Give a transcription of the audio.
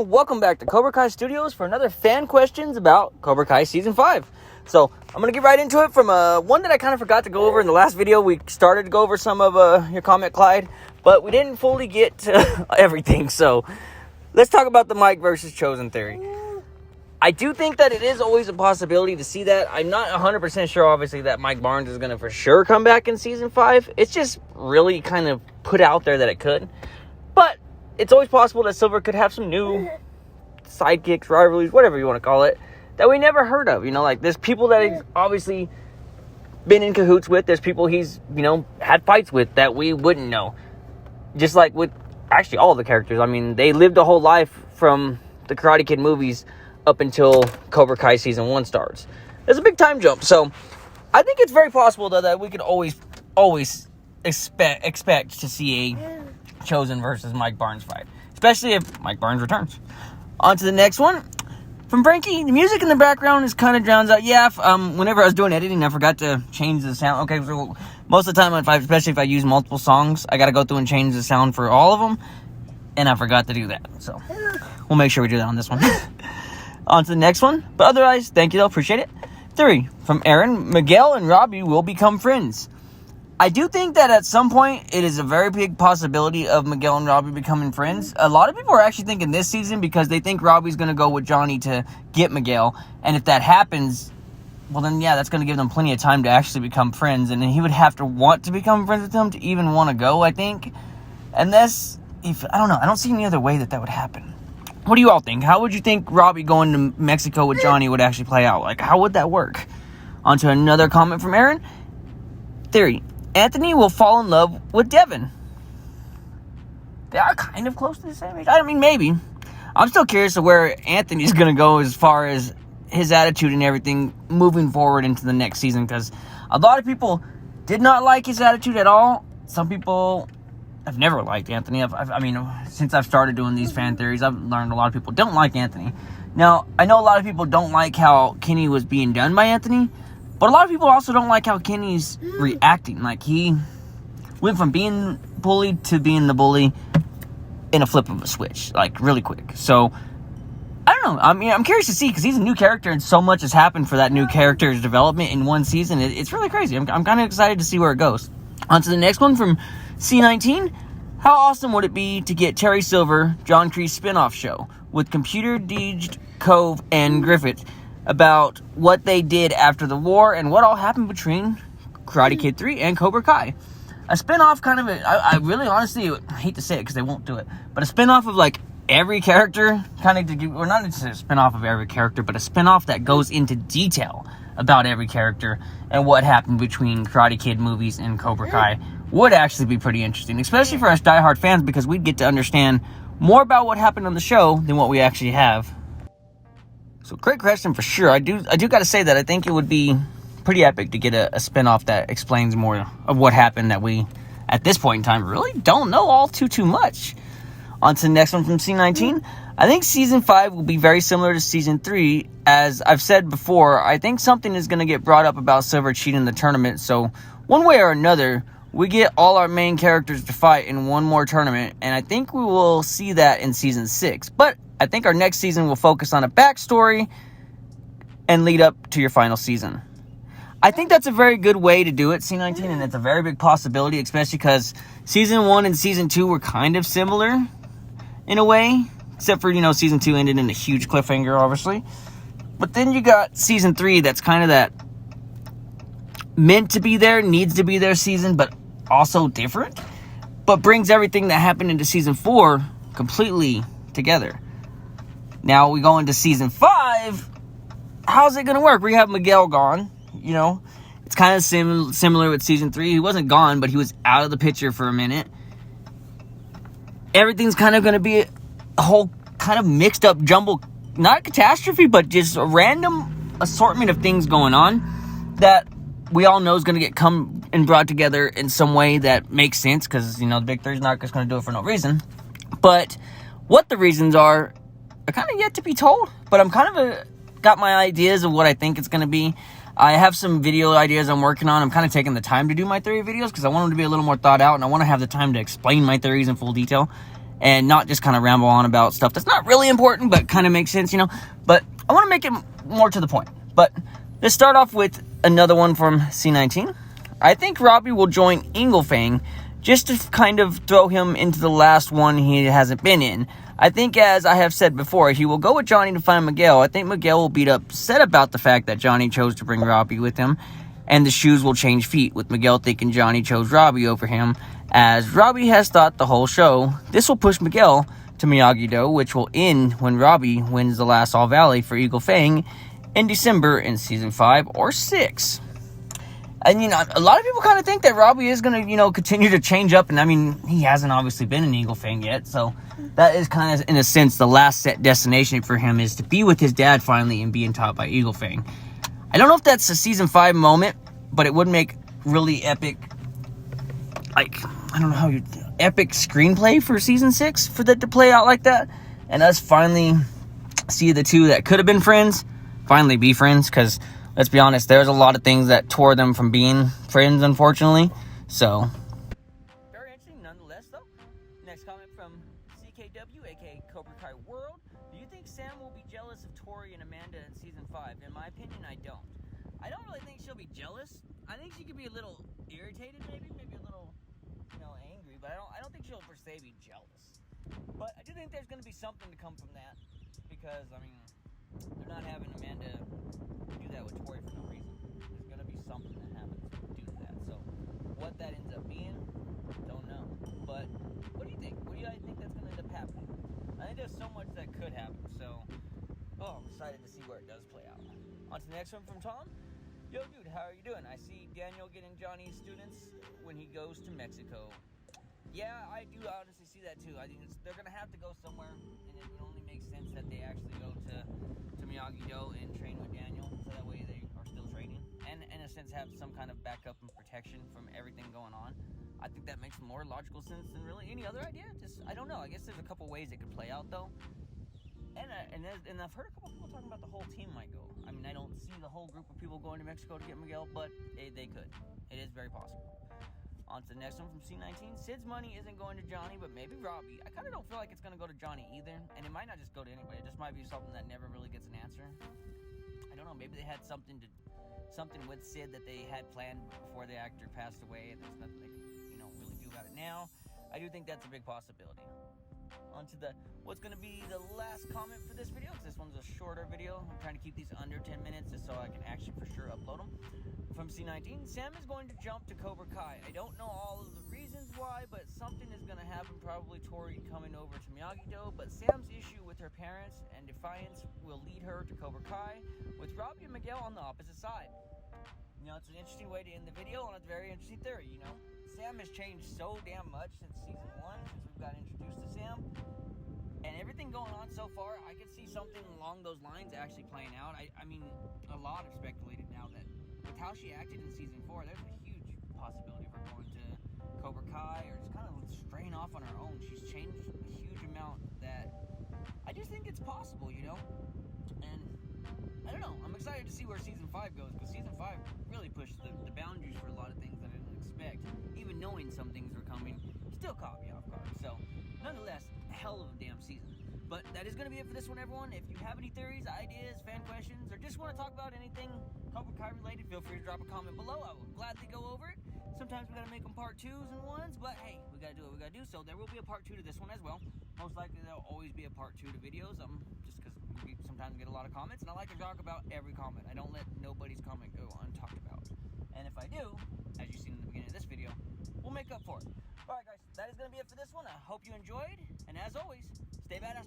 and welcome back to Cobra Kai Studios for another fan questions about Cobra Kai Season 5. So, I'm going to get right into it from one that I kind of forgot to go over in the last video. We started to go over some of your comment, Clyde, but we didn't fully get to everything. So, let's talk about the Mike versus Chozen theory. I do think that it is always a possibility to see that. I'm not 100% sure, obviously, that Mike Barnes is going to for sure come back in Season 5. It's just really kind of put out there that it could. But it's always possible that Silver could have some new sidekicks, rivalries, whatever you want to call it, that we never heard of. You know, like, there's people that he's obviously been in cahoots with. There's people he's, had fights with that we wouldn't know. Just like with actually all the characters. I mean, they lived a whole life from the Karate Kid movies up until Cobra Kai Season 1 starts. There's a big time jump. So, I think it's very possible, though, that we could always expect to see a Chozen versus Mike Barnes fight, especially if Mike Barnes returns. On to the next one from Frankie. The music in the background is kind of drowns out. Yeah, whenever I was doing editing, I forgot to change the sound. Okay, so most of the time, especially if I use multiple songs, I got to go through and change the sound for all of them, and I forgot to do that. So we'll make sure we do that on this one. On to the next one. But otherwise, thank you though, appreciate it. 3 from Aaron. Miguel and Robbie will become friends. I do think that at some point, it is a very big possibility of Miguel and Robbie becoming friends. A lot of people are actually thinking this season because they think Robbie's going to go with Johnny to get Miguel. And if that happens, well then, yeah, that's going to give them plenty of time to actually become friends. And then he would have to want to become friends with him to even want to go, I think. Unless, I don't know, I don't see any other way that would happen. What do you all think? How would you think Robbie going to Mexico with Johnny would actually play out? Like, how would that work? On to another comment from Aaron. Theory. Anthony will fall in love with Devin. They are kind of close to the same age. I mean, maybe. I'm still curious of where Anthony's going to go as far as his attitude and everything moving forward into the next season. Because a lot of people did not like his attitude at all. Some people have never liked Anthony. I mean, since I've started doing these fan theories, I've learned a lot of people don't like Anthony. Now, I know a lot of people don't like how Kenny was being done by Anthony. But a lot of people also don't like how Kenny's reacting. Like, he went from being bullied to being the bully in a flip of a switch. Like, really quick. So, I don't know. I mean, I'm curious to see, because he's a new character, and so much has happened for that new character's development in one season. It's really crazy. I'm kind of excited to see where it goes. On to the next one from C19. How awesome would it be to get Terry Silver, John Kreese spinoff show, with Computer Deej, Cove, and Griffith, about what they did after the war and what all happened between Karate Kid 3 and Cobra Kai. A spin-off kind of, I really honestly, I hate to say it because they won't do it, but a spin-off of like every character, kind of, or not just a spin-off of every character, but a spin-off that goes into detail about every character and what happened between Karate Kid movies and Cobra Kai would actually be pretty interesting, especially for us diehard fans, because we'd get to understand more about what happened on the show than what we actually have. So, great question for sure. I do got to say that I think it would be pretty epic to get a spinoff that explains more of what happened that we, at this point in time, really don't know all too much. On to the next one from C19. I think Season 5 will be very similar to Season 3. As I've said before, I think something is going to get brought up about Silver cheating the tournament. So, one way or another, we get all our main characters to fight in one more tournament. And I think we will see that in Season 6. But I think our next season will focus on a backstory and lead up to your final season. I think that's a very good way to do it, C19, and it's a very big possibility, especially because Season 1 and Season 2 were kind of similar in a way, except for, Season 2 ended in a huge cliffhanger, obviously. But then you got Season 3 that's kind of that meant to be there, needs to be there season, but also different, but brings everything that happened into Season 4 completely together. Now we go into Season 5. How's it going to work? We have Miguel gone. It's kind of similar with Season 3. He wasn't gone, but he was out of the picture for a minute. Everything's kind of going to be a whole kind of mixed up jumble, not a catastrophe, but just a random assortment of things going on that we all know is going to come and brought together in some way that makes sense, because, the Big Three's not just going to do it for no reason. But what the reasons are kind of yet to be told, but I'm kind of got my ideas of what I think it's going to be. I have some video ideas I'm working on. I'm kind of taking the time to do my theory videos because I want them to be a little more thought out, and I want to have the time to explain my theories in full detail. and not just kind of ramble on about stuff that's not really important, but kind of makes sense, you know. But I want to make it more to the point. But let's start off with another one from C19. I think Robbie will join Inglefang just to kind of throw him into the last one he hasn't been in. I think, as I have said before, he will go with Johnny to find Miguel. I think Miguel will be upset about the fact that Johnny chose to bring Robbie with him, and the shoes will change feet, with Miguel thinking Johnny chose Robbie over him, as Robbie has thought the whole show. This will push Miguel to Miyagi-Do, which will end when Robbie wins the last All Valley for Eagle Fang in December in Season 5 or 6. And, you know, a lot of people kind of think that Robbie is going to, you know, continue to change up. And, I mean, he hasn't obviously been in Eagle Fang yet. So that is kind of, in a sense, the last set destination for him is to be with his dad finally and being taught by Eagle Fang. I don't know if that's a Season 5 moment, but it would make really epic, like, I don't know how you, epic screenplay for Season 6 for that to play out like that. And us finally see the two that could have been friends finally be friends, because let's be honest, there's a lot of things that tore them from being friends, unfortunately. So, very interesting nonetheless, though. Next comment from CKW, aka Cobra Kai World. Do you think Sam will be jealous of Tori and Amanda in Season 5? In my opinion, I don't. I don't really think she'll be jealous. I think she could be a little irritated, maybe a little, you know, angry, but I don't think she'll per se be jealous. But I do think there's going to be something to come from that, because, I mean, they're not having Amanda do that with Tori for no reason. There's going to be something that happens due to that. So, what that ends up being, don't know. But, what do you think? What do you think that's going to end up happening? I think there's so much that could happen, so, I'm excited to see where it does play out. On to the next one from Tom. Yo, dude, how are you doing? I see Daniel getting Johnny's students when he goes to Mexico. Yeah, I do honestly see that too. I think they're going to have to go somewhere, and it only makes sense that they actually go to Miyagi-Do and train with Daniel, so that way they are still training, and in a sense have some kind of backup and protection from everything going on. I think that makes more logical sense than really any other idea. Just, I don't know. I guess there's a couple ways it could play out, though. And I've heard a couple people talking about the whole team might go. I mean, I don't see the whole group of people going to Mexico to get Miguel, but they could. It is very possible. On to the next one from C19. Sid's money isn't going to Johnny, but maybe Robbie. I kind of don't feel like it's going to go to Johnny either, and it might not just go to anybody. It just might be something that never really gets an answer. I don't know. Maybe they had something with Sid that they had planned before the actor passed away, and there's nothing they can, you know, really do about it now. I do think that's a big possibility. On to what's going to be the last comment for this video, because this one's a shorter video. I'm trying to keep these under 10 minutes just so I can actually for sure upload them. From C19, Sam is going to jump to Cobra Kai. I don't know all of the reasons why, but something is going to happen. Probably Tori coming over to Miyagi-Do, but Sam's issue with her parents and defiance will lead her to Cobra Kai, with Robbie and Miguel on the opposite side. You know, it's an interesting way to end the video on a very interesting theory, you know. Sam has changed so damn much since Season 1, since we've got introduced to Sam. And everything going on so far, I could see something along those lines actually playing out. I mean, a lot have speculated now that with how she acted in Season 4, there's a huge possibility of her going to Cobra Kai or just kind of straying off on her own. She's changed a huge amount that I just think it's possible, you know? And I don't know. I'm excited to see where Season 5 goes, because Season 5 really pushed the boundaries for a lot of things that I didn't expect. Even knowing some things were coming still caught me off guard. So, nonetheless, hell of a damn season. But that is going to be it for this one, everyone. If you have any theories, ideas, fan questions, or just want to talk about anything Cobra Kai related, feel free to drop a comment below. I will gladly go over it. Sometimes we got to make them part 2s and 1s, but hey, we got to do what we got to do. So there will be a part 2 to this one as well. Most likely there'll always be a part 2 to videos, just because we sometimes get a lot of comments, and I like to talk about every comment. I don't let nobody's comment go untalked about. And if I do, as you've seen in the beginning of this video, we'll make up for it. Alright guys, that is going to be it for this one. I hope you enjoyed, and as always, stay badass.